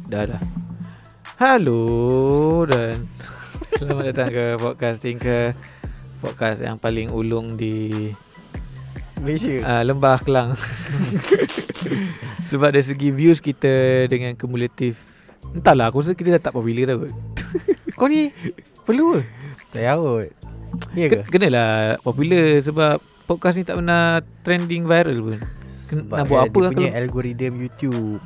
Dah. Halo dan selamat datang ke podcast yang paling ulung di Malaysia, Lembah Kelang. Sebab dari segi views kita dengan kumulatif, entahlah, aku rasa kita dah tak popular dah kot. Kau ni perlu ke? Tak yaut. Ya ke? Kenalah popular sebab podcast ni tak pernah trending viral pun. Nak buat apa dia lah punya kalau algoritma YouTube.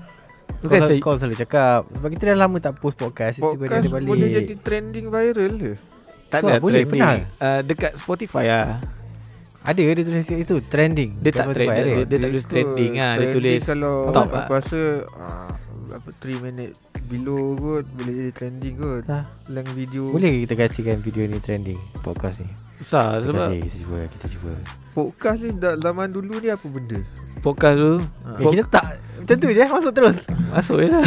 bukan Kau selalu cakap sebab kita dah lama tak post podcast. Tiba-tiba dia Podcast ada balik. boleh jadi trending viral ke? tak tu ada lah, boleh, trending. pernah. Dekat Spotify lah. Ada ke dia tulis itu trending? Dia tak Dapat trend, viral. dia tak tulis trending lah. Dia Trending tulis kalau top aku lah. rasa 3 minit below kot boleh jadi trending kot. Tak. Length video. Boleh ke kita katakan video ni trending podcast ni? Besar sebab Kita cuba. Podcast ni zaman dulu ni apa benda? podcast tu Kita tak macam tu je masuk terus. masuk je lah.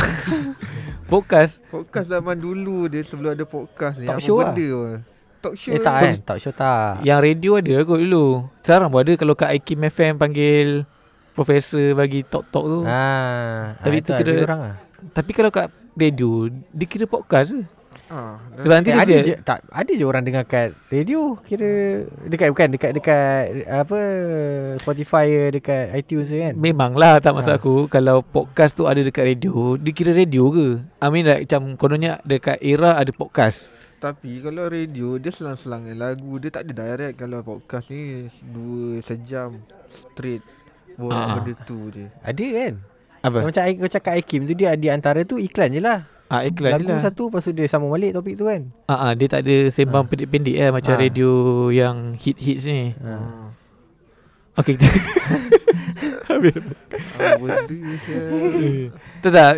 Podcast Podcast zaman dulu dia sebelum ada podcast ni Talk apa show benda lah. Talk show. Tak kan? Talk show tak. yang radio ada kot dulu. Sekarang pun ada kalau kat IKIM FM panggil profesor bagi talk-talk tu. Tapi itu tu kira- orang lah. Tapi kalau kat radio dia kira podcast tu. Dan Sebab nanti dia ada share. je, ada je orang dengar kat radio, kira dekat apa Spotify ke, dekat iTunes ke kan. Memanglah tak maksud Ha. aku kalau podcast tu ada dekat radio, dia kira radio ke? I mean like, macam kononnya dekat era ada podcast. tapi kalau radio dia selang-selang lagu, dia tak ada direct. Kalau podcast ni 2 sejam straight borak benda tu je. Ada kan? Apa? Macam kau cakap Aikim tu, dia di antara tu iklan je lah. Iklan je Lagu lah. satu, lepas tu dia sambung balik topik tu kan. Dia tak ada sembang pendek-pendek macam Ha. radio yang hits ni. Okay. Benda je. Tak.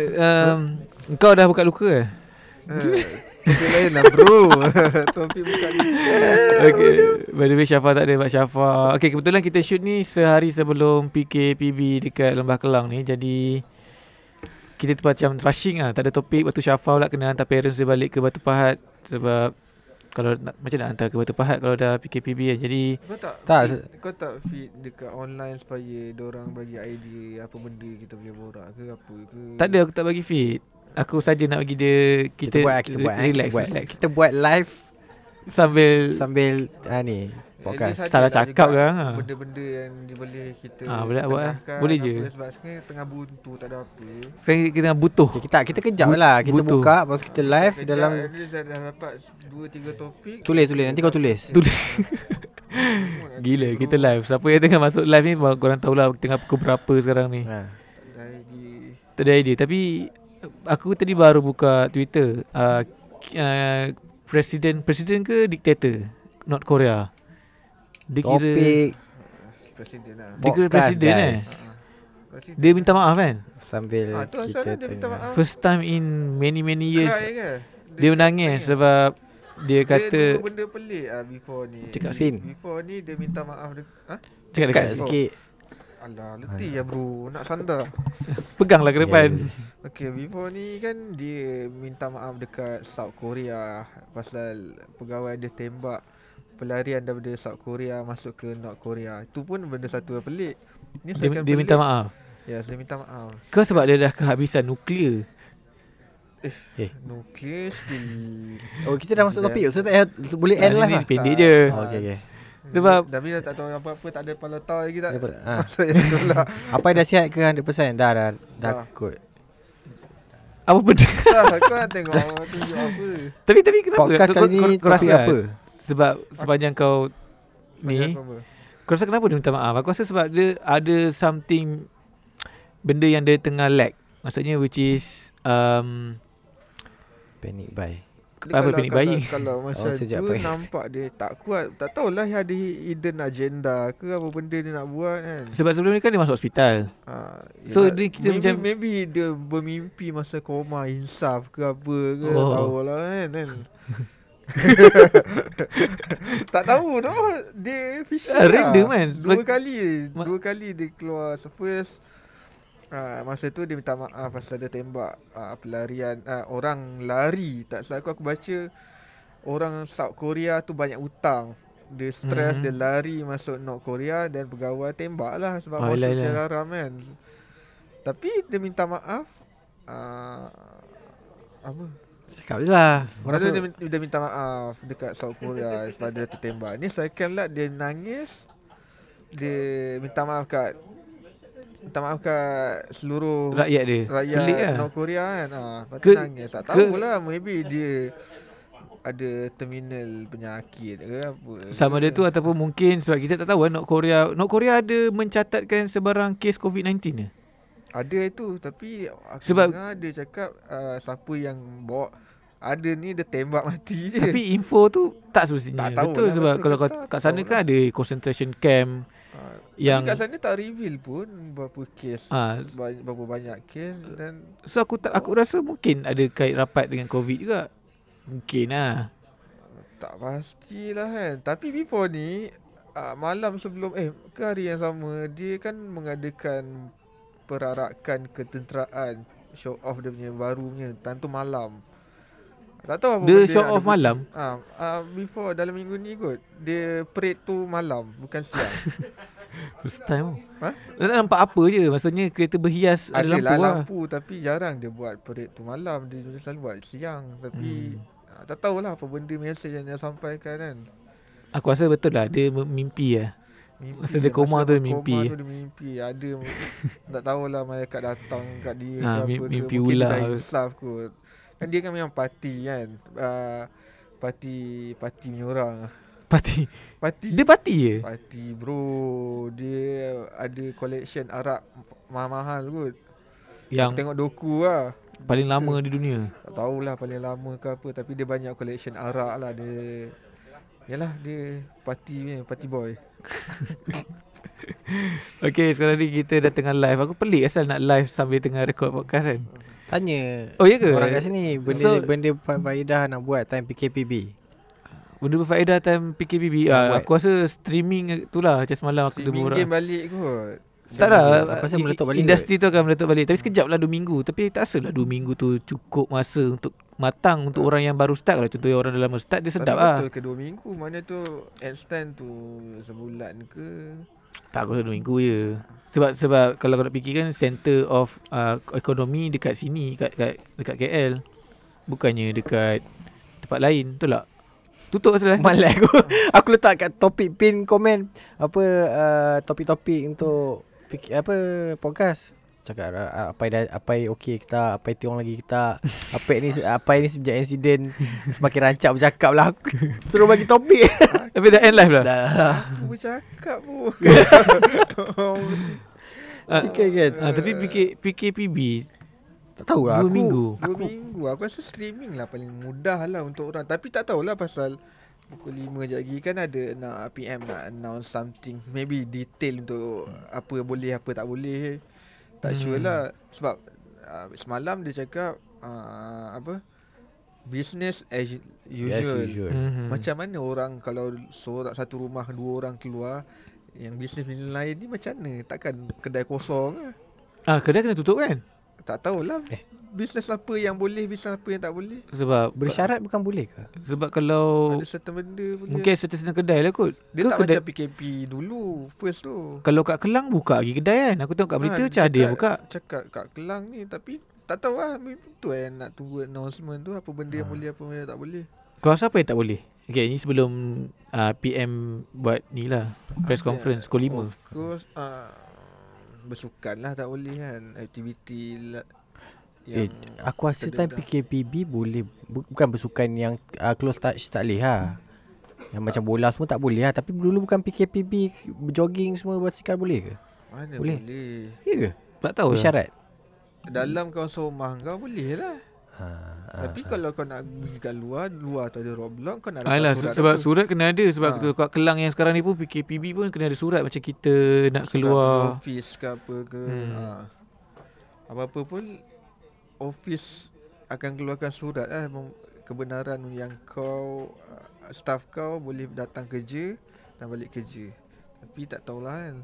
Kau dah buka luka ke? Topik lain lah bro. Topik bukan ni. Okay. By the way Syafa tak ada, Pak Syafa. Okay, kebetulan kita shoot ni sehari sebelum PKPB dekat Lembah Kelang ni. Jadi kita tu macam rushing lah. Tak ada topik. Lepas tu Syafa pula kena hantar parents dia balik ke Batu Pahat. Sebab kalau macam nak hantar ke Batu Pahat kalau dah PKPB kan. Jadi Kau tak feed dekat online supaya diorang bagi idea apa benda kita boleh borak ke apa ke? tak ada, aku tak bagi feed. Aku saja nak bagi dia kita relax. Kita buat live Sambil ni podcast. At least Salah ada lah cakap juga kan. benda-benda yang boleh kita boleh buat lah. tengahkan Boleh apa, je. sebab sekarang tengah buntu tak ada apa. Sekarang kita tengah butuh. Okay, kita kejap lah. Kita butuh. buka, lepas tu kita live Sekejap, dalam. at least dah dapat 2-3 topik. Tulis. Nanti kau tulis. Gila, kita live. Siapa yang tengah masuk live ni, korang tahulah tengah pukul berapa sekarang ni. Tak ada idea. Tapi aku tadi baru buka Twitter. Presiden ke diktator North Korea? Dia kira Topik Presiden lah. dia kira podcast, presiden guys. Presiden. Dia minta maaf kan? Sambil tu asal kita dia minta tengah. maaf. First time in many years. Cry ke? Dia menangis sebab dia Dia kata dua benda pelik before ni. Cakap sikit. Before ni dia minta maaf cakap Dekat dekat sikit. Alah, letih ya bro, nak sandar. peganglah ke depan. Okay, before ni kan dia minta maaf dekat South Korea pasal pegawai dia tembak pelarian daripada South Korea masuk ke North Korea. Itu pun benda satu yang pelik. Ni Dia minta maaf. Ya, dia minta maaf. Kau sebab dia dah kehabisan nuklear. Nuklear still. Oh, kita dah masuk topik. So tak payah, boleh end live Ni lah. pendek je. Okay. Sebab Tapi dah tak tahu apa-apa, tak ada kepala tahu lagi tak. Ha. Maksudnya tu lah. Apa yang dah sihat ke 100%? Dah kot. apa benda? Kau nak tengok tunjuk apa. Tapi kenapa? Podcast kali ni kau topik rasa apa? Sebab sepanjang kau ni, Apa? kau rasa kenapa dia minta maaf? Aku rasa sebab dia ada something, benda yang dia tengah lack. Maksudnya which is Panic buy. apa panic buying. Kalau masa sejak tu apa? nampak dia tak kuat. Tak tahulah dia ada hidden agenda ke apa benda dia nak buat kan. Sebab sebelum ni kan dia masuk hospital. So, yelah, dia kita macam- maybe dia bermimpi masa koma insaf ke apa ke. Oh. Tahulah kan. Tak tahu tu. Dia fishy Random kan? Dua kali dia keluar. So first masa tu dia minta maaf pasal dia tembak pelarian orang lari. Tak salah aku baca orang South Korea tu banyak hutang. Dia stres, dia lari masuk North Korea dan pegawai tembak lah sebab masuk secara haram kan. Tapi dia minta maaf Apa? Cakap je lah. Orang tu dia minta maaf dekat South Korea sebab dia tertembak. Ni second lah dia nangis. Dia minta maaf kat seluruh Rakyat dia. rakyat Pelik lah. North Korea kan. Lepas tu Ke- nangis. Tak tahulah maybe dia ada terminal penyakit ke apa. Sama dia tu ataupun mungkin sebab kita tak tahu kan North Korea ada mencatatkan sebarang kes COVID-19 ke? Ada itu tapi aku Sebab- dengar dia cakap siapa yang bawa ada ni dia tembak mati je. Tapi info tu tak semestinya. Tak tahu Betul lah, sebab betul kalau ke kat tak sana tahu kan ada concentration camp yang kat sana tak reveal pun berapa kes, berapa banyak kes dan so aku rasa mungkin ada kait rapat dengan COVID juga. Mungkin lah. tak pastilah kan. Tapi before ni malam sebelum ke hari yang sama dia kan mengadakan perarakan ketenteraan, show off dia punya barunya time tu malam. Tak tahu apa Dia benda show ada off malam? before dalam minggu ni kot. Dia parade tu malam bukan siang. First time. Ha? Tak nampak apa je. Maksudnya kereta berhias ada lampu Adalah lah. lampu tapi jarang dia buat parade tu malam. Dia selalu buat siang. Tapi tak tahulah apa benda message yang dia sampaikan kan. Aku rasa betul lah. Dia mimpi lah. Masa dia koma tu dia mimpi. Koma tu dia mimpi. Ada tak tahulah malaikat datang kat dia ke apa ke. Mimpi Mungkin ular. dia dah insaf kot. Kan dia kan memang parti kan. Parti punya orang. Parti. Parti. Dia parti je? Parti bro. Dia ada collection arak mahal-mahal kot. Yang Tengok doku lah. paling lama di dunia. Tak tahulah paling lama ke apa. Tapi dia banyak collection arak lah. Dia yalah dia party boy. Okay, sekarang ni kita dah tengah live. Aku pelik asal nak live sambil tengah record podcast kan. Tanya Oh ya ke? orang kat sini benda faedah nak buat time PKPB. Benda berfaedah time PKPB. Aku rasa streaming tu lah. Macam semalam aku Streaming game balik kot. Tak lah. Aku rasa meletup balik Industri tu akan meletup balik. Tapi sekejap lah 2 minggu. Tapi tak rasa lah 2 minggu tu cukup masa untuk matang untuk orang yang baru start. Kalau contohnya orang dah lama start, dia sedap lah. Betul ke 2 minggu? Mana tu extend tu sebulan ke? Tak, aku rasa 2 minggu je. Sebab kalau kau nak fikir kan center of ekonomi dekat sini, dekat KL. Bukannya dekat tempat lain. Betul tak? Tutup asal Malas aku letak kat topik pin komen apa topik-topik untuk podcast. Cakap apa okey kita, apa tiong lagi kita, apa ini sejak insiden semakin rancak bercakap lah. Suruh bagi topik. Tapi dah end live lah. Dah. Aku bercakap pun. Kan. Tapi PKPB Tak tahu lah 2 minggu. 2 minggu. Aku rasa streaming lah paling mudah lah untuk orang. Tapi tak tahulah pasal pukul 5 je lagi kan ada nak PM nak announce something. Maybe detail untuk apa boleh apa tak boleh. Tak sure lah. Sebab semalam dia cakap business as usual. Macam mana orang kalau satu rumah 2 orang keluar, yang bisnes lain ni macam mana? Takkan kedai kosong lah. Kedai kena tutup kan? Tak tahulah. Bisnes apa yang boleh, bisnes apa yang tak boleh. Sebab Bersyarat bukan boleh ke? Sebab kalau Ada certain benda boleh. mungkin certain kedai lah kot. Dia Ke tak kedai, macam PKP dulu first tu. kalau kat Kelang buka lagi kedai kan. Aku tengok kat berita macam ada yang buka. Cakap kat Kelang ni tapi tak tahu lah. Betul nak tunggu announcement tu. Apa benda yang boleh, apa benda yang tak boleh. Kau rasa apa yang tak boleh? Okay, ni sebelum PM buat ni lah press conference pukul 5. Of course bersukan lah tak boleh kan. Aktiviti yang Aku rasa time PKPB boleh bukan bersukan yang close touch tak boleh lah. Yang macam bola semua tak boleh lah. Tapi dulu bukan PKPB jogging semua basikal boleh ke? mana boleh. boleh. Ya ke? Tak tahu lah. Bersyarat. Dalam kawasan rumah kau boleh lah. Tapi kalau kau nak pergi kat luar tu ada roadblock, kau nak dapat surat sebab apa? surat kena ada. Sebab kat Kelang yang sekarang ni pun PKPB pun kena ada surat. Macam kita nak keluar office ke apa ke. Apa-apa pun office akan keluarkan surat kebenaran yang kau staff kau boleh datang kerja dan balik kerja. Tapi tak tahulah kan.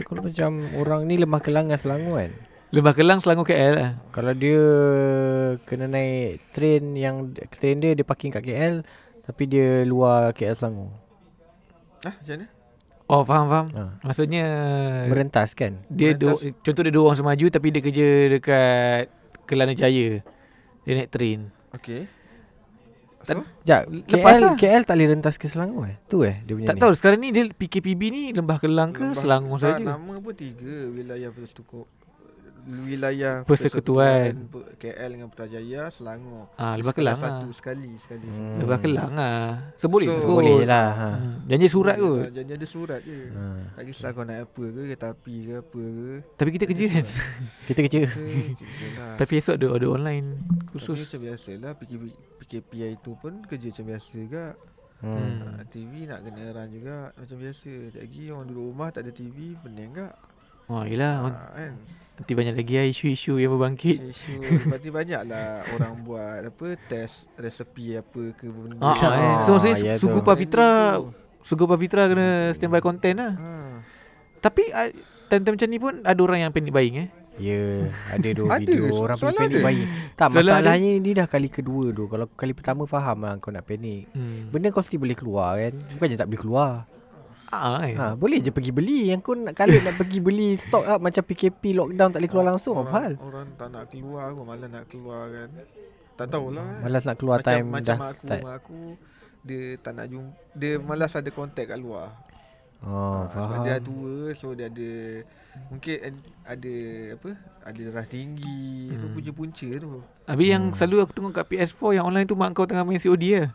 Kalau macam orang ni Lembah Kelang dengan Selangor kan. Lembah Kelang, Selangor, KL lah. Kalau dia kena naik train dia parking kat KL tapi dia luar KL Selangor. Macam mana? Oh, faham. Maksudnya Merentas kan. dia contoh dia 2 orang semaju tapi dia kerja dekat Kelana Jaya. Dia naik train. Okay. Tak- Sekejap, Lepas lah. KL tak boleh rentas ke Selangor Tu dia punya Tak ni. tahu sekarang ni dia PKPB ni Lembah Kelang ke Selangor saja. Nama pun 3 wilayah wilayah Persekutuan. KL dengan Putrajaya, Selangor. Lembah Kelang Satu lah. sekali. Lembah Kelang lah. Seboleh So, kot. Boleh je lah Janji surat kot. Janji ada surat je. Tak kisah kau naik apa ke, kereta api ke apa ke. Tapi kita kerja kan. Kita kerja Kerja lah. Tapi esok ada online Tapi khusus. macam biasa lah PKPI tu pun kerja macam biasa juga. TV nak kena run juga macam biasa. Tak lagi orang duduk rumah tak ada TV, pening tak? Yelah. Kan? Nanti banyak lagi isu-isu yang berbangkit. Isu lepas ni banyak lah orang buat apa test resepi apa ke benda. So ya maksudnya Sugu tu. Pavitra kena standby content lah. Tapi time-time macam ni pun ada orang yang panic buying Ya, ada dua Ada, video orang soalan panik ada. bayi. Tak, Soalan masalahnya ni dah kali kedua tu. Kalau kali pertama faham lah kau nak panik. Benda kau mesti boleh keluar kan. Bukannya tak boleh keluar. Boleh je pergi beli. Yang kau nak kalau nak pergi beli stock up macam PKP lockdown tak boleh keluar langsung apa hal? Orang tak nak keluar, aku malas nak keluar kan. Tak tahulah kan. Malas nak keluar macam, time macam dah aku, start. mak aku dia tak nak jumpa, dia malas ada kontak kat luar. Sebab dia dah tua, so dia ada mungkin ada apa? Ada darah tinggi, tu punca-punca tu. Habis yang selalu aku tengok kat PS4 yang online tu mak kau tengah main COD lah.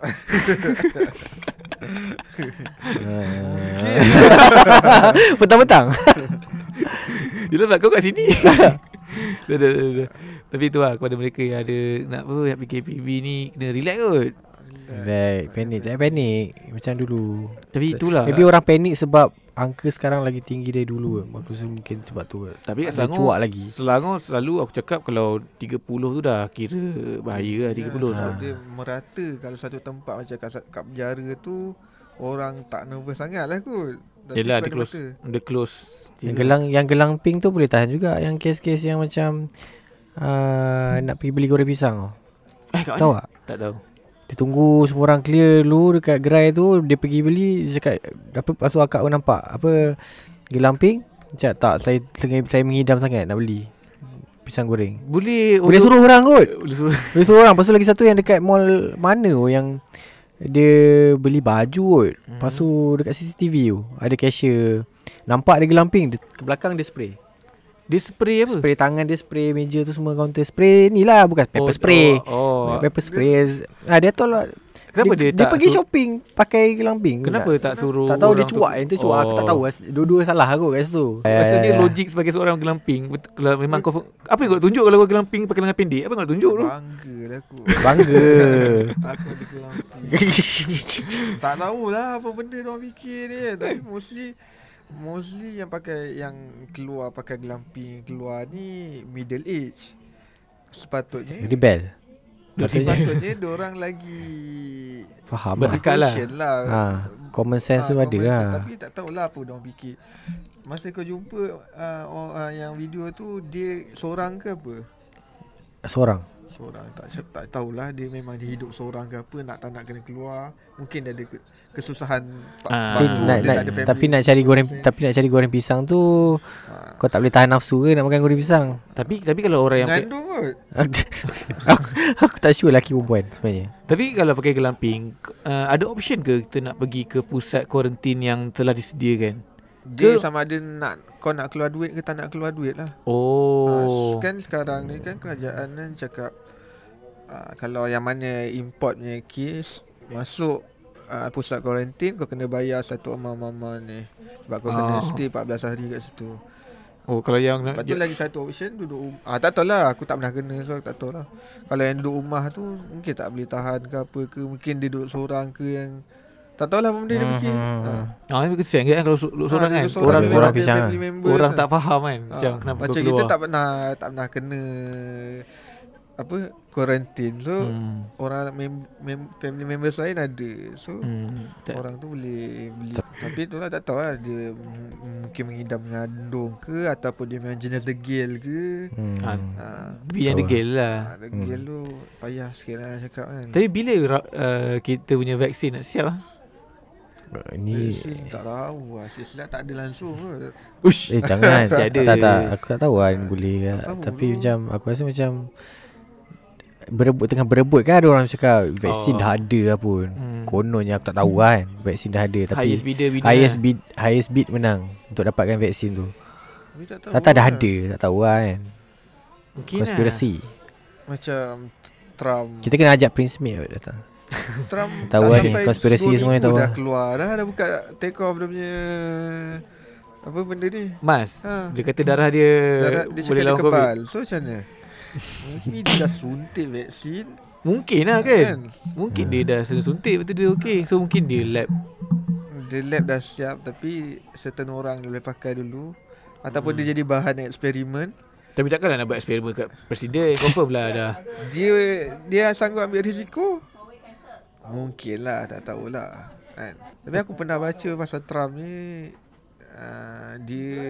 Petang-petang. Yelah sebab kau kat sini. Dah. Tapi tu lah kepada mereka yang ada nak apa yang PKPB ni kena relax kot. Relax, panik. Jangan panik macam dulu. Tapi itulah. Maybe orang panik sebab angka sekarang lagi tinggi dari dulu. Aku rasa mungkin sebab tu. Tapi ada cuak lagi. Selangor selalu aku cakap kalau 30 tu dah kira bahaya lah 30 Sebab dia merata. Kalau satu tempat macam kat penjara tu orang tak nervous sangat lah kot. Yelah dia close. Yang gelang pink tu boleh tahan juga. Yang kes-kes yang macam nak pergi beli goreng pisang. Kat Tahu mana? tak? Tak tahu. Dia tunggu semua orang clear dulu dekat gerai tu. Dia pergi beli. Dia cakap apa, lepas tu akak pun nampak apa gelang pink. Cakap tak, saya mengidam sangat nak beli pisang goreng. Boleh Suruh orang kot. Boleh suruh. Boleh suruh orang. Lepas tu lagi satu yang dekat mall mana yang dia beli baju kot. Lepas tu dekat CCTV tu ada cashier. Nampak dia gelang pink. Ke belakang dia spray. Dia spray apa? Spray tangan dia, spray meja tu semua counter. Spray ni lah, bukan pepper spray. Pepper spray. Dia tahu lah. Kenapa dia tak pergi shopping pakai gelang pink. Kenapa tak suruh Tak tahu dia orang cuak. Yang tu cuak. Aku tak tahu. Dua-dua salah aku kat situ. Rasa dia logik sebagai seorang gelang pink. Kalau memang kau apa yang kau tunjuk kalau kau gelang pink pakai lengan pendek? Apa yang kau tunjuk tu? Bangga lah aku. Bangga. Aku ada gelang pink. Tak tahulah apa benda diorang fikir dia. Tapi mostly yang pakai, yang keluar pakai gelang pink keluar ni middle age. Sepatutnya Rebel. Sepatutnya diorang lagi Faham berakal lah. Common sense tu ada common lah. sense. Tapi tak tahulah apa diorang fikir. Masa kau jumpa yang video tu, dia seorang ke apa? Seorang. Tak tahulah dia memang dia hidup seorang ke apa, tak nak kena keluar. Mungkin dia ada kesusahan tapi nak cari goreng pisang tu kau tak boleh tahan nafsu ke nak makan goreng pisang. Tapi kalau orang yang ngandung kot. Aku tak sure lelaki perempuan sebenarnya. Tapi kalau pakai gelang pink, ada option ke kita nak pergi ke pusat kuarantin yang telah disediakan? Dia sama ada kau nak keluar duit ke tak nak keluar duit lah. Kan sekarang ni kan kerajaan kan cakap kalau yang mana importnya kes masuk pusat kuarantin, kau kena bayar satu amount ni. Sebab kau kena stay 14 hari kat situ. Kalau yang lepas tu lagi satu option duduk tak tahulah, aku tak pernah kena, so tak tahulah. Kalau yang duduk rumah tu mungkin tak boleh tahan ke apa ke, mungkin dia duduk seorang ke, yang tak tahulah apa benda dia fikir. Ini kesian kan kalau duduk seorang kan. Orang pisang orang tak faham kan macam kenapa macam keluar. kita tak pernah kena apa kuarantin. So orang family members lain ada. So orang tu boleh beli. Tapi itulah tak tahu lah dia mungkin mengidam mengandung ke ataupun dia memang jenis degil ke. Tapi yang degil lah. Degil tu payah sikit lah cakap kan. Tapi bila kita punya vaksin nak siap lah? Ni tak tahu lah. Silap tak ada langsung kot. Jangan. Masih ada. Tak, aku tak tahu kan boleh ke. Tapi tu. macam aku rasa macam tengah berebut kan, ada orang cakap vaksin Oh. dah ada lah pun. Kononnya aku tak tahu kan vaksin dah ada, tapi Highest bidder winner. highest bid menang untuk dapatkan vaksin tu. Tapi tak tahu Tak dah lah. ada, tak tahu kan. Mungkin Konspirasi. Macam Trump. Kita kena ajak Prince Smith datang. Trump Tahu tak lah ni, sampai konspirasi 2 semua ni minggu tahu dah lah. keluar dah buka take off dia punya apa benda ni. Mas. Ha. Dia kata darah dia, Dia boleh cakap dia lawan COVID. kebal. So macam mana? Ni dia dah suntik vaksin Mungkin lah kan. Mungkin dia dah suntik, betul dia okey. So mungkin dia lab. Dia lab dah siap, tapi certain orang dia boleh pakai dulu. Ataupun dia jadi bahan eksperimen. Tapi takkan nak buat eksperimen kat presiden. Confirm lah dah. Dia sanggup ambil risiko. Mungkin lah, tak tahulah kan. Tapi aku pernah baca pasal Trump ni, dia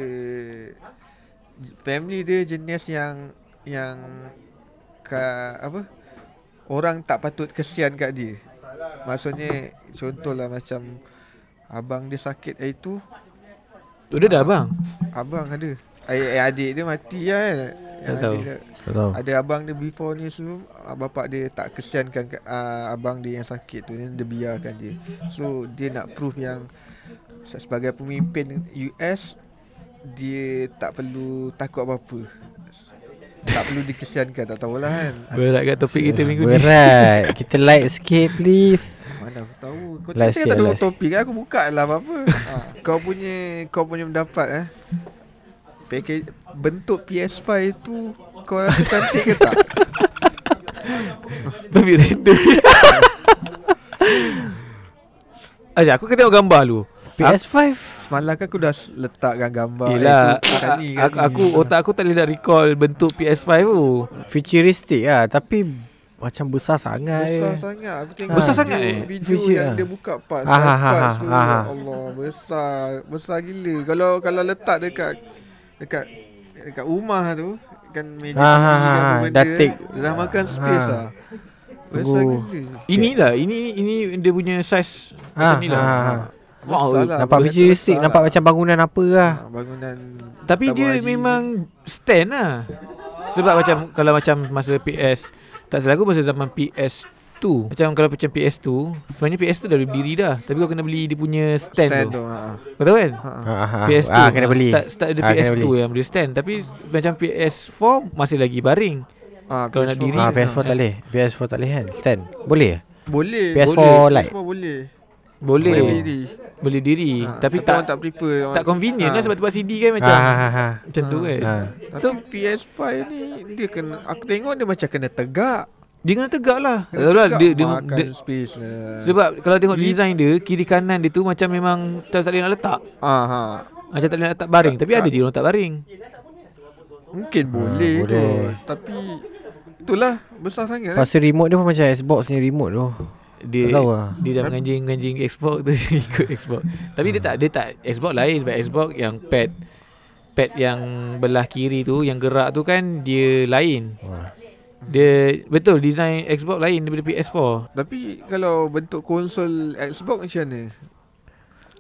family dia jenis yang orang tak patut kesian kat dia. Maksudnya contohlah macam abang dia sakit hari tu, Tu dia dah bang. abang ada adik dia mati kan. Tak tahu. Tak tahu. Ada abang dia before ni sebelum, bapak dia tak kesiankan abang dia yang sakit tu, dia biarkan je. So dia nak prove yang sebagai pemimpin US, dia tak perlu takut apa-apa, tak perlu dikesiankan. Tak tahulah kan. Berat kat topik kita minggu ni. Berat. Kita light sikit please. Mana aku tahu. Kau Last cakap sikit, tak ada last. topik, aku buka lah apa-apa. Kau punya pendapat package bentuk PS5 tu kau rasa cantik ke tak? Tapi random. Aja aku kena tengok gambar lu. PS5 Semalam kan aku dah letakkan gambar. Yelah, kat ni. otak aku tak boleh nak recall bentuk PS5 tu. futuristic lah, tapi macam besar sangat. Besar sangat. Aku tengok Besar video, sangat video Future yang lah. dia buka parts. Ah, ah, parts ah, tu, ah, ya ah. Allah, besar gila. Kalau letak dekat rumah tu kan, meja Ah, tinggi ah, kan, ah, benda, dah take. dia dah makan space Ah. lah. Besar Tunggu. gila. Inilah, ini dia punya size macam ni lah. Wow, Besar lah, Nampak besar futuristic, lah. nampak macam bangunan apa lah. Bangunan Tapi Tabung dia haji. memang stand lah. Sebab macam kalau macam masa PS, tak salah aku masa zaman PS2. Macam kalau macam PS2, sebenarnya PS2 dah boleh berdiri dah. Tapi kau kena beli dia punya stand tu. tu. Kau tahu kan? PS2 kena beli. Start ada Kena PS2 beli. yang boleh stand. Tapi macam PS4 masih lagi baring. Kalau nak diri, PS4 tak boleh. PS4 tak boleh kan? Stand. Boleh? boleh. PS4 boleh. Lite. PS4 boleh. boleh berdiri. boleh diri. Tapi Tapi orang tak tak prefer. tak convenient lah sebab tu buat CD kan macam macam tu kan. Tapi PS5 ni dia kena, aku tengok dia macam kena tegak. Dia kena tegak lah. Kena Dia, tegak, dia, makan space lah. sebab kalau tengok design dia, kiri kanan dia tu macam memang tak boleh nak letak. Macam tak boleh nak letak baring. Tapi ada dia orang tak baring. Mungkin boleh boleh. kot. Tapi itulah besar sangat. Pasal remote dia pun macam Xbox ni remote tu. Dia Tak tahu lah. dia dah menganjing Xbox tu dia ikut Xbox. Tapi dia tak Xbox lain. Sebab Xbox yang pad yang belah kiri tu, yang gerak tu kan dia lain. Dia betul design Xbox lain daripada PS4. Tapi kalau bentuk konsol Xbox macam mana?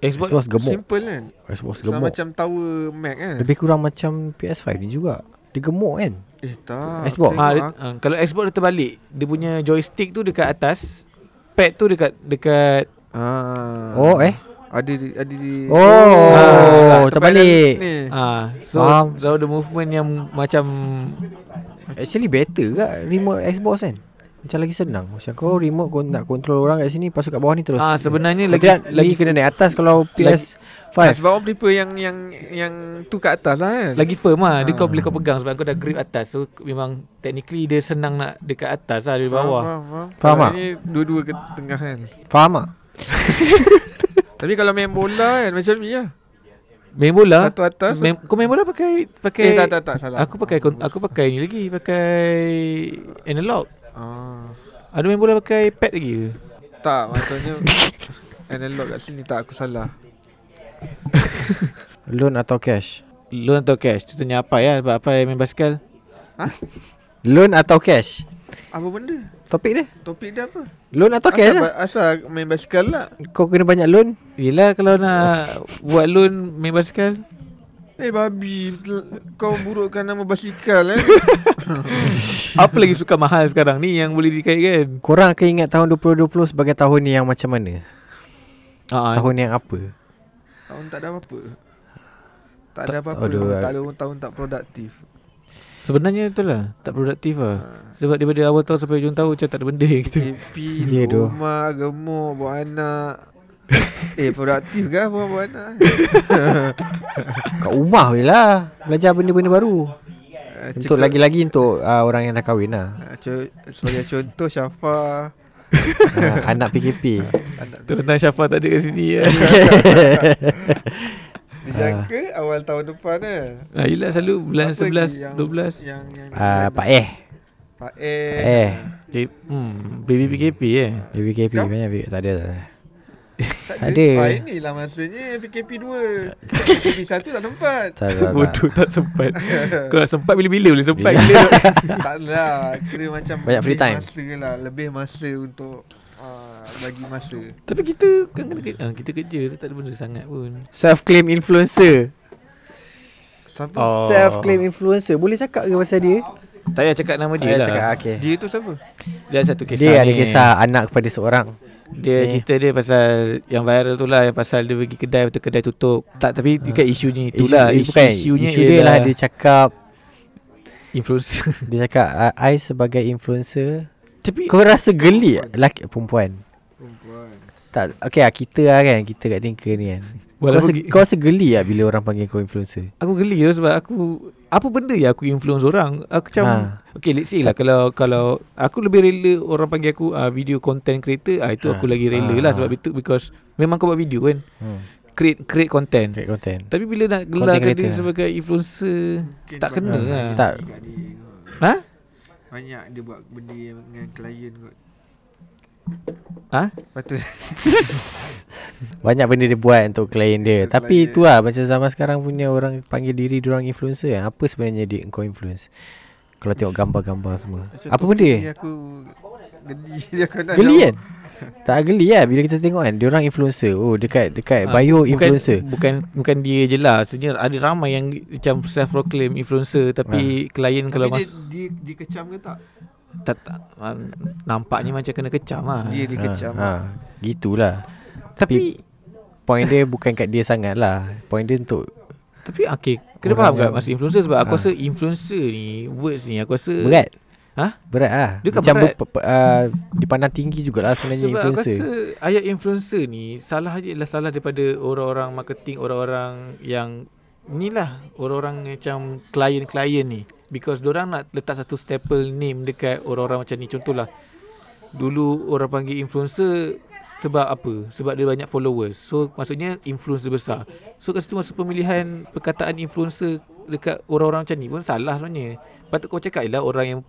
Xbox gemuk. Simple kan. Xbox Sama gemuk. macam tower Mac kan. Lebih kurang macam PS5 ni juga. Dia gemuk kan? Tak. Xbox. Tengok dia, kalau Xbox dia terbalik. Dia punya joystick tu dekat atas, pad tu dekat Oh Ada di Oh, terbalik. Ni. so Faham. the movement yang macam Actually better ke remote Xbox kan? Macam lagi senang. Macam kau remote kau nak control orang kat sini, pasal kat bawah ni terus. sebenarnya Lagi lagi kena naik atas kalau PS5. Sebab orang prefer yang tu kat atas lah kan. lagi firm lah. Dia kau boleh kau pegang sebab kau dah grip atas. So memang technically dia senang nak dekat atas lah dari bawah. Faham tak? Ini dua-dua ke tengah kan. Faham tak? Tapi kalau main bola kan macam ni lah. Main bola. Satu atas. Kau main bola pakai tak salah. Aku pakai ni lagi, pakai analog. Ada main bola pakai pad lagi ke? Tak, maksudnya analog kat sini tak, aku salah. Loan atau cash? Loan atau cash? Tu tanya apa ya? Sebab apa main basikal? Loan atau cash? Apa benda? Topik dia apa? loan atau cash lah. Asal main basikal lah. Kau kena banyak loan. Yelah kalau nak buat loan main basikal. Babi, kau burukkan nama basikal Apa lagi suka mahal sekarang ni yang boleh dikaitkan? Korang akan ingat tahun 2020 sebagai tahun ni yang macam mana? Tahun yang apa? Tahun tak ada apa-apa. Tak ada apa-apa. Aduh. Tak ada tahun tak produktif. Sebenarnya itulah, tak produktif lah. Sebab daripada awal tahun sampai hujung tahun macam tak ada benda gitu. Happy, Ya, doh. rumah, gemuk, bawa anak. Produktif ke bawa anak? Kat rumah je lah, belajar benda-benda baru. Untuk lagi-lagi untuk orang yang dah kahwin lah. Sebagai contoh Syafa, anak PKP. Tentang Syafa tak ada kat sini ya. Dijangka awal tahun depan Yelah selalu bulan Apa 11, lagi 12 Pak Pak Baby PKP PKP Kau? banyak tak ada. Tak ada. Inilah masanya PKP 2. PKP 1 tak sempat. Bodoh tak sempat. Kau nak sempat bila-bila boleh sempat gila. Taklah, kira macam Banyak free time. masa lah, lebih masa untuk bagi masa. Tapi kita kan kena kita kerja, so tak ada benda sangat pun. Self-claim influencer. Siapa? Self-claim influencer. Boleh cakap ke pasal dia? Tak payah cakap nama dia lah. Cakap, okay. Dia tu siapa? Dia ada satu kisah Dia ada ni. kisah anak kepada seorang. Dia cerita dia pasal yang viral tu lah, yang pasal dia pergi kedai, betul kedai tutup. Tak, tapi bukan isunya itulah. Isunya isu dia lah, dia cakap influencer. Dia cakap I sebagai influencer. Tapi Kau rasa geli lelaki perempuan? Perempuan. Tak, okay lah, kita lah kan, kita kat Tinker ni kan. Kau rasa geli lah bila orang panggil kau influencer? aku geli lah sebab aku apa benda yang aku influence orang. Aku macam okay, let's say lah kalau aku lebih rela orang panggil aku video content creator, itu aku lagi rela lah sebab itu, because memang kau buat video kan. Create content. Tapi bila nak gelarkan dia sebagai influencer, Mungkin tak kena lah. Tak. Ha? Banyak dia buat benda yang dengan klien kot. Ha? Patut. Banyak benda dia buat untuk klien dia. Untuk Tapi klien. itu lah, macam zaman sekarang punya orang panggil diri diorang influencer kan. Apa sebenarnya dia kau influence? Kalau tengok gambar-gambar semua, Macam apa tu benda? ni aku geli dia aku nak Geli jawab. kan? Tak geli lah bila kita tengok kan diorang influencer. Oh dekat bio influencer. Bukan dia je lah. Sebenarnya ada ramai yang macam self proclaim influencer, tapi klien kalau Tapi dia kecam ke tak? tak nampaknya macam kena kecam lah. Dia kecam. Gitulah. Tapi Point dia bukan kat dia sangat lah. Point dia untuk okay, kena orang faham tak yang- maksud influencer? Sebab aku rasa influencer ni, words ni aku rasa berat. Ha? Berat lah. Dia kan Macam berat. dipandang tinggi jugalah sebenarnya sebab aku influencer. rasa ayat influencer ni salah je ialah salah daripada orang-orang marketing, orang-orang yang inilah, orang-orang macam klien-klien ni, because diorang nak letak satu staple name dekat orang-orang macam ni. Contohlah, dulu orang panggil influencer sebab apa? Sebab dia banyak followers, so maksudnya influencer besar. So kat situ masa pemilihan perkataan influencer dekat orang-orang macam ni pun salah sebenarnya. Patut kau cakap ialah orang yang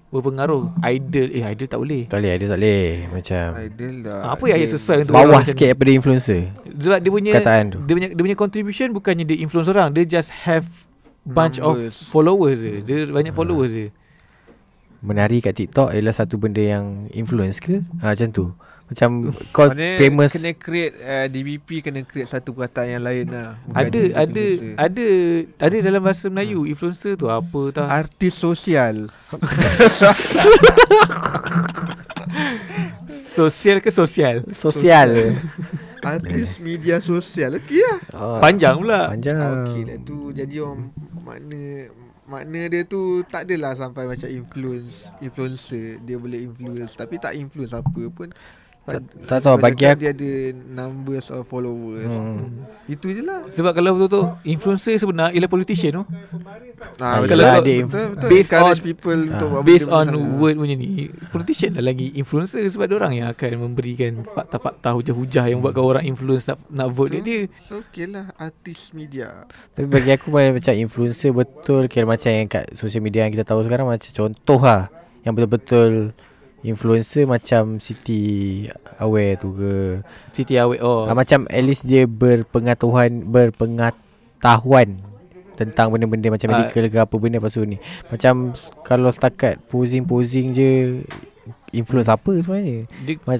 berpengaruh. Idol tak boleh. Tak boleh. Macam Idol dah. Apa yang ayat sesuai untuk bawah orang macam sikit daripada influencer. sebab dia punya Kataan tu. dia punya contribution bukannya dia influence orang, dia just have bunch Numbers. of followers je. Dia banyak followers je. Menari kat TikTok ialah satu benda yang influence ke? Macam tu. Macam kau Maknanya famous. kena create DBP kena create satu perkataan yang lain lah. Bukan dia influencer. Ada dalam bahasa Melayu influencer tu apa tah? Artis sosial. Sosial ke sosial? Sosial. Artis media sosial. Okey lah. Panjang pula. Panjang. Okey lah tu. Jadi orang makna dia tu tak adalah sampai macam influencer. Dia boleh influence tapi tak influence apa pun. Tak tahu, bagi aku dia ada numbers of followers. Itu je lah. Sebab kalau betul-betul influencer sebenar ialah politician tu. Betul, kalau betul, dia betul. based Encourage on- people untuk buat Based benda-benda on sana. word punya ni, politician dah lagi influencer sebab diorang yang akan memberikan fakta-fakta hujah-hujah yang buatkan orang influence nak vote kat dia. So okay lah, artis media. Tapi bagi aku macam influencer betul kira macam yang kat social media yang kita tahu sekarang, macam contoh lah yang betul-betul influencer macam Siti Aware tu ke. Siti Aware Macam at least dia berpengetahuan tentang benda-benda macam medical ke apa benda pasal ni. Macam kalau setakat posing je, influence apa sebenarnya? dia, Ma-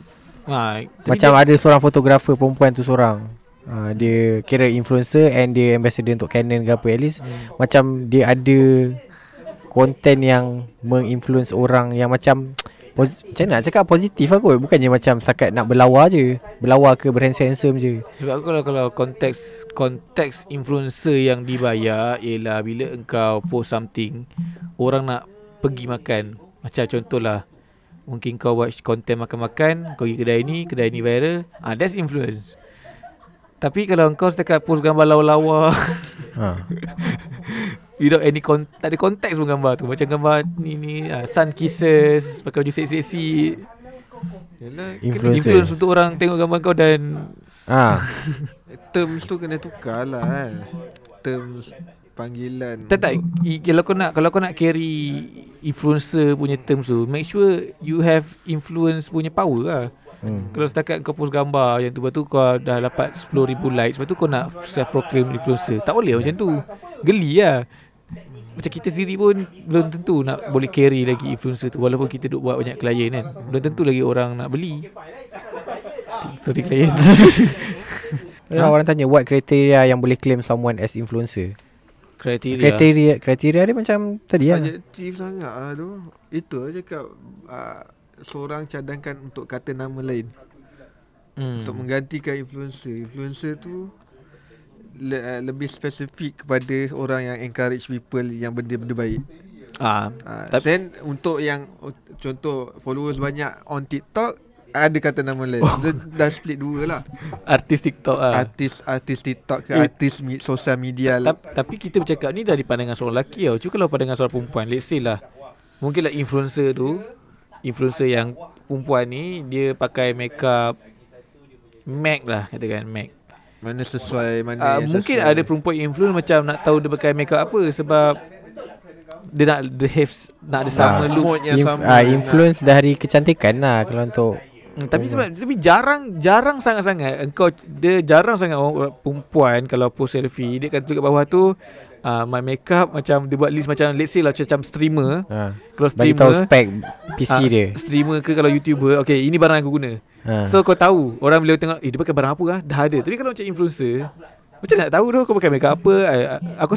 tapi Macam ada seorang fotografer perempuan tu seorang. Dia kira influencer and dia ambassador untuk Canon ke apa. At least macam dia ada konten yang menginfluence orang yang macam macam nak cakap positif lah kot. Bukannya macam setakat nak berlawa je, berlawa ke berhandsome je. Sebab kalau konteks influencer yang dibayar ialah bila engkau post something, orang nak pergi makan. Macam contohlah, mungkin kau buat konten makan-makan, kau pergi kedai ni viral, that's influence. Tapi kalau engkau setakat post gambar lawa-lawa without any tak ada konteks pun gambar tu. Macam gambar ni sun kisses, pakai baju seksi-seksi. Influence untuk orang tengok gambar kau dan terms tu kena tukar lah terms panggilan. Tak kalau kau nak carry influencer punya terms tu, make sure you have influence punya power lah. Kalau setakat kau post gambar yang tu, lepas tu kau dah dapat 10,000 likes, lepas tu kau nak self-proclaim influencer, tak boleh macam tu. Geli lah. Macam kita sendiri pun belum tentu nak boleh carry lagi influencer tu, walaupun kita duk buat banyak klien kan. Belum tentu lagi orang nak beli. Sorry klien. Orang tanya what criteria yang boleh claim someone as influencer. Kriteria dia macam tadi lah. Subjektif sangat lah tu. Itu lah cakap seorang cadangkan untuk kata nama lain untuk menggantikan influencer. Influencer tu lebih spesifik kepada orang yang encourage people yang benda-benda baik. Then untuk yang contoh followers banyak on TikTok, ada kata nama lain. Dah split dua lah. Artis TikTok lah. Artis TikTok ke artis sosial media lah. Tapi kita bercakap ni dari pandangan seorang lelaki tau. Cuma kalau pandangan seorang perempuan, let's say lah, mungkin lah influencer yang perempuan ni dia pakai makeup MAC lah, katakan MAC. Mana sesuai, mana yang mungkin sesuai. ada perempuan influence macam nak tahu dia pakai makeup apa, sebab dia nak ada sama look yang sama. Influence dari kecantikan lah kalau untuk tapi jarang sangat-sangat dia jarang sangat orang perempuan kalau post selfie dia akan tulis kat bawah tu my makeup, macam dia buat list macam let's say lah macam streamer. Kalau bagi streamer tahu spek PC dia. Streamer ke kalau YouTuber, okay ini barang aku guna. So kau tahu, orang bila tengok dia pakai barang apa lah, dah ada. Tapi kalau macam influencer, macam nak tahu tu kau pakai makeup apa. Aku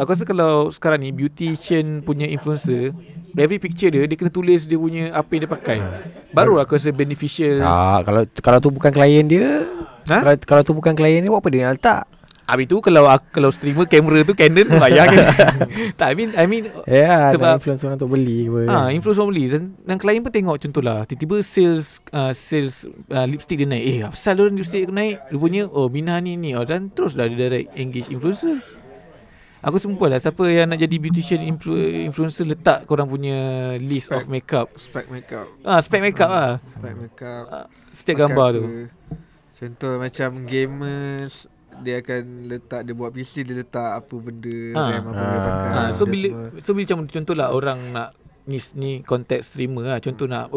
rasa kalau sekarang ni beautician punya influencer, every picture dia kena tulis dia punya apa yang dia pakai. Baru aku rasa beneficial. Kalau tu bukan klien dia, kalau tu bukan klien dia, buat apa dia nak letak? Habis tu kalau streamer kamera tu Canon bayar kan. Tak, I mean sebab influence orang untuk beli ke apa. Influence orang beli dan klien pun tengok contohlah tiba-tiba sales lipstick dia naik. Apasal orang lipstick aku naik? Rupanya minah ni dan terus dah dia direct engage influencer. Aku sempat lah siapa yang nak jadi beautician influencer letak korang punya list of makeup. Spec makeup. Spec makeup lah. Spec makeup. Setiap gambar tu. Contoh macam gamers, dia akan letak, dia buat PC, dia letak apa benda RAM, apa benda pakai. So bila macam contohlah orang nak ni konteks streamer lah, contoh nak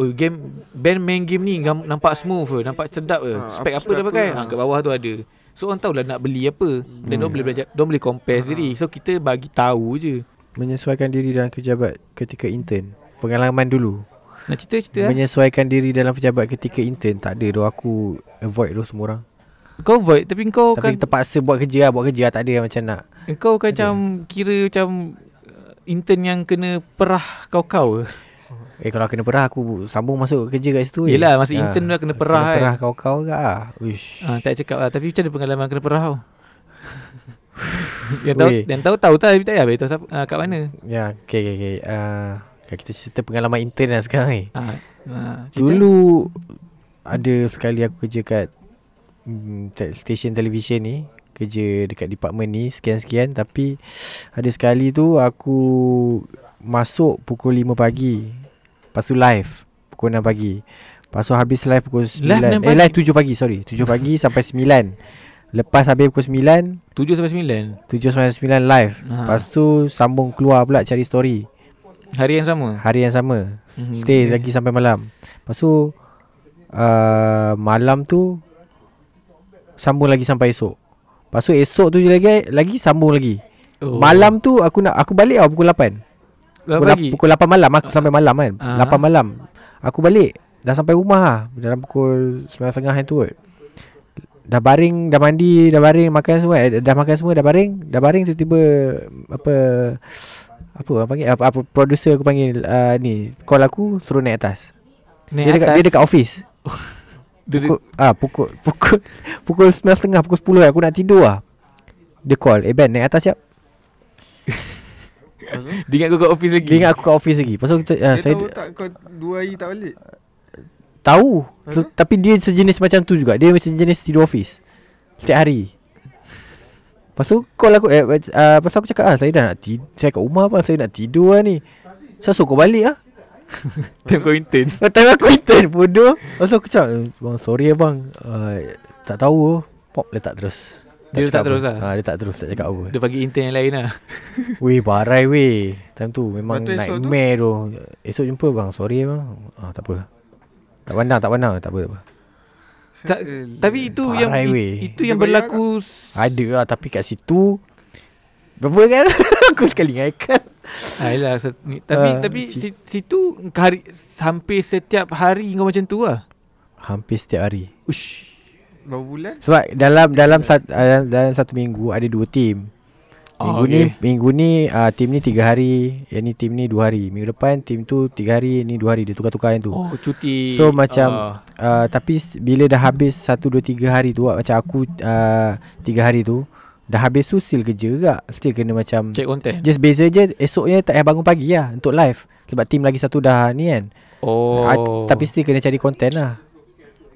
band main game ni nampak smooth ke, nampak sedap ke, spek apa dia pakai, kat bawah tu ada. So orang tahulah nak beli apa. Dan dia boleh belajar, dia boleh compare sendiri. So kita bagi tahu je. Menyesuaikan diri dalam pejabat ketika intern. Pengalaman dulu. Nak cerita menyesuaikan diri dalam pejabat ketika intern. Tak ada doh, aku avoid doh semua orang. Kau avoid tapi kan terpaksa buat kerja tak ada macam nak. Kau kan macam kira macam intern yang kena perah kau. Kalau kena perah aku sambung masuk kerja kat situ. Yelah masa intern dah kena perah. Kena perah kau ke Uish. Tak cakap lah. Tapi macam mana pengalaman kena perah kau? Yang tahu tak, tapi tak payah beritahu kat mana. Ya, okay. Kita cerita pengalaman intern lah sekarang ni. Dulu ada sekali aku kerja kat stesen televisyen ni, kerja dekat department ni sekian-sekian. Tapi ada sekali tu aku masuk pukul 5 pagi, lepas tu live pukul 6 pagi, lepas tu habis live pukul 9 live 7 pagi 7 pagi sampai 9. Lepas habis pukul 9, 7 sampai 9 live. Lepas tu sambung keluar pula cari story. Hari yang sama. Stay lagi sampai malam. Lepas tu malam tu sambung lagi sampai esok. Lepas tu esok tu lagi sambung lagi. Malam tu aku balik pukul 8. Pukul 8 malam aku sampai malam kan. 8 malam aku balik, dah sampai rumah dalam pukul 9.30 tu kot. dah baring, dah mandi, dah baring, makan semua, dah makan semua, dah baring tiba-tiba apa orang panggil apa producer aku panggil ni call aku suruh naik atas. Dia dekat office. Pukul 9.30, pukul 10 aku nak tidur lah. Dia call, Ben naik atas jap. Dia ingat aku kat office lagi. Dia ingat aku kat office lagi. Pasal kita Dia saya tahu tak kau 2 hari tak balik? tahu. Tapi dia sejenis macam tu juga. Dia macam jenis tidur office setiap hari. Pasal call aku pasal aku cakap saya dah nak tidur. Saya kat rumah apa, saya nak tidur lah ni. Saya suruh kau balik lah. Time kau intern. Time aku intern bodoh. Pasal aku cakap, bang sorry bang, tak tahu. Pop letak terus. Dia letak terus lah. Dia tak terus, tak cakap apa. Dia bagi intern yang lain lah. Weh barai weh. Time tu memang Lepas tu esok nightmare tu. Esok jumpa bang, sorry bang. Tak apa. Tak pandang, tak apa. Tapi itu Parai, yang weh. itu yang Dia bayar berlaku Ada lah, tapi kat situ berapa kan? Aku sekali dengan Aikal. Ayolah, tapi situ hampir setiap hari kau macam tu lah. Hampir setiap hari. Ush. Berapa bulan? Sebab dalam satu minggu ada 2 tim. Minggu ni tim ni 3 hari, yang ni tim ni 2 hari. Minggu depan tim tu 3 hari, ni 2 hari. Dia tukar-tukar yang tu. Oh, cuti. So macam tapi bila dah habis 1 2 3 hari tu, macam aku 3 hari tu dah habis tu still kerja juga. Still kena macam check content. just beza je esoknya tak payah bangun pagi lah untuk live. Sebab tim lagi satu dah ni kan. Tapi still kena cari content lah.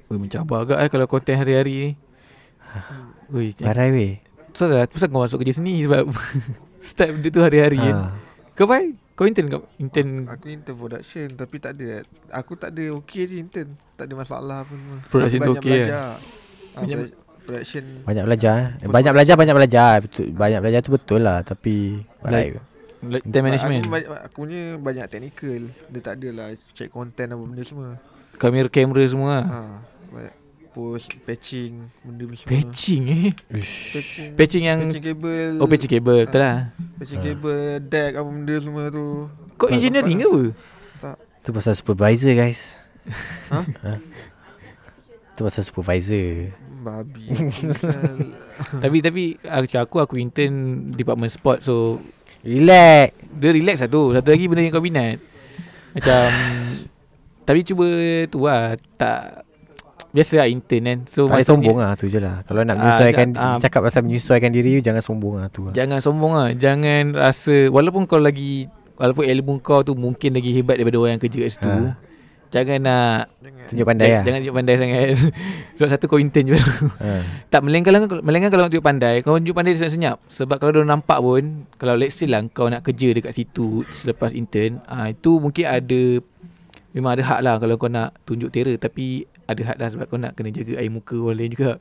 Mencabar agak kalau konten hari-hari ni. Barai weh. Pasal kau masuk kerja seni sebab start benda tu hari-hari kan. Kau intern kat intern. Aku intern production tapi tak ada. Aku tak ada okey je intern. Tak ada masalah pun. Production tu okey lah. Production Banyak belajar. Banyak belajar. Betul. Banyak belajar tu betul lah. Tapi barai. Time management. Aku punya banyak technical. Dia tak adalah check content apa benda semua. Kamera semua lah. Post patching benda semua. Patching Patching yang patching kabel. Oh, patching kabel betul lah. Patching kabel, deck apa benda semua tu. Kau engineering ke apa? Tak. Tu pasal supervisor guys. Ha? Tu pasal supervisor. Babi. Tapi aku intern department sport, so Relax. dia relax lah tu. Satu lagi benda yang kau minat. Macam tapi cuba tu lah. Tak biasa lah intern kan. So Tak sombong lah, tu je lah. Kalau nak menyesuaikan, cakap pasal menyesuaikan diri, jangan sombong lah tu lah. Jangan sombong lah. Jangan rasa walaupun ilmu kau tu mungkin lagi hebat daripada orang yang kerja kat situ, jangan nak tunjuk pandai lah. Jangan tunjuk pandai sangat. Sebab satu kau intern je baru. Tak, melainkan kalau nak tunjuk pandai, kau tunjuk pandai senyap-senyap. Sebab kalau dia nampak pun, kalau let's say lah kau nak kerja dekat situ selepas intern, itu mungkin memang ada hak lah kalau kau nak tunjuk terror. Tapi ada hak lah sebab kau nak kena jaga air muka orang lain juga.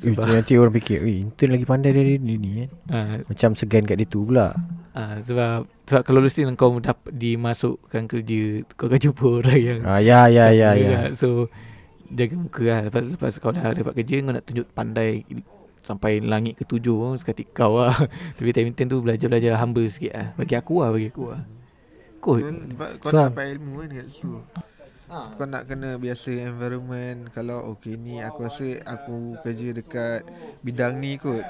Sebab nanti orang fikir, intern lagi pandai dari ni kan. Macam segan kat dia tu pula. Sebab kalau lusin kau dimasukkan kerja, kau akan jumpa orang yang Ya. So jaga muka lah. Lepas kau dah dapat kerja, kau nak tunjuk pandai sampai langit ke-7 sekali kau lah. Tapi time intern tu belajar humble sikit lah. Bagi aku lah Kot. Sebab kau nak dapat ilmu kan kat situ. Kau nak kena biasa environment. Kalau ni aku rasa aku kerja dekat bidang ni kot.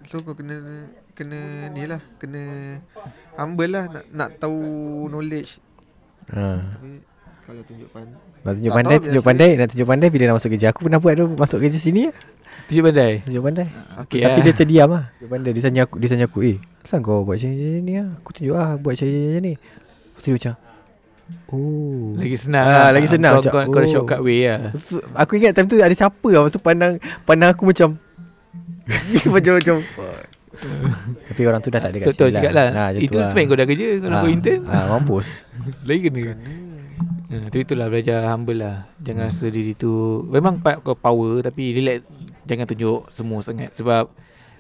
So kau kena ni lah, kena humble lah, nak tahu knowledge. Tapi kalau tunjuk pandai. Nak tunjuk pandai bila nak masuk kerja. Aku pernah buat tu, masuk kerja sini lah. Tunjuk pandai. Okay, tapi dia terdiam lah. Tunjuk pandai. Dia tanya aku, kenapa kau buat macam ni lah? Aku tunjuk buat macam ni. Lepas tu dia macam, lagi senang. Lagi senang. Kau ada shortcut way lah. Aku ingat time tu ada siapa lah. Lepas tu pandang aku macam macam tapi orang tu dah tak ada kat sini lah. Betul cakap lah. Itu sebab kau dah kerja. Kalau kau intern mampus. lagi kena. Tapi itulah, belajar humble lah. Jangan rasa diri tu memang kau power, tapi relax. Jangan tunjuk semua sangat. Sebab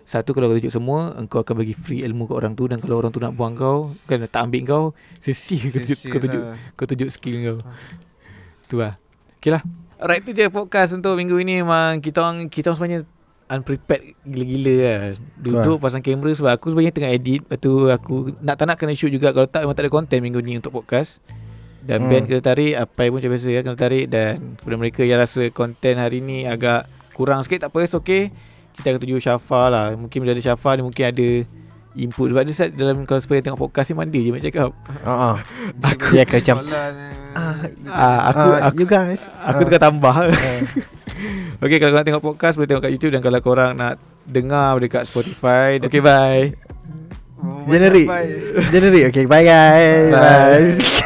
satu, kalau kau tunjuk semua, engkau akan bagi free ilmu ke orang tu. Dan kalau orang tu nak buang kau, kan tak ambil kau, sia-sia kau tunjuk skill kau. Tu lah. Okay lah. Alright, tu je podcast untuk minggu ini. Memang kita orang sebenarnya unprepared gila-gila lah. Duduk pasang kamera sebab aku sebenarnya tengah edit. Lepas tu aku tak nak kena shoot juga. Kalau tak, memang tak ada content minggu ni untuk podcast. Dan band kena tarik, apa pun macam biasa kena tarik. Dan kepada mereka yang rasa konten hari ni agak kurang sikit tak apa, it's okay. Kita akan tuju Syafa lah. Mungkin bila ada Syafa ni mungkin ada input. Sebab dia dalam, kalau supaya tengok podcast ni mandi je Mak cakap. Aku dia akan macam aku you guys. Aku tengah tambah. Okay, kalau korang tengok podcast boleh tengok kat YouTube. Dan kalau korang nak dengar dekat Spotify. Okay, bye. January. Okay, bye guys. Bye.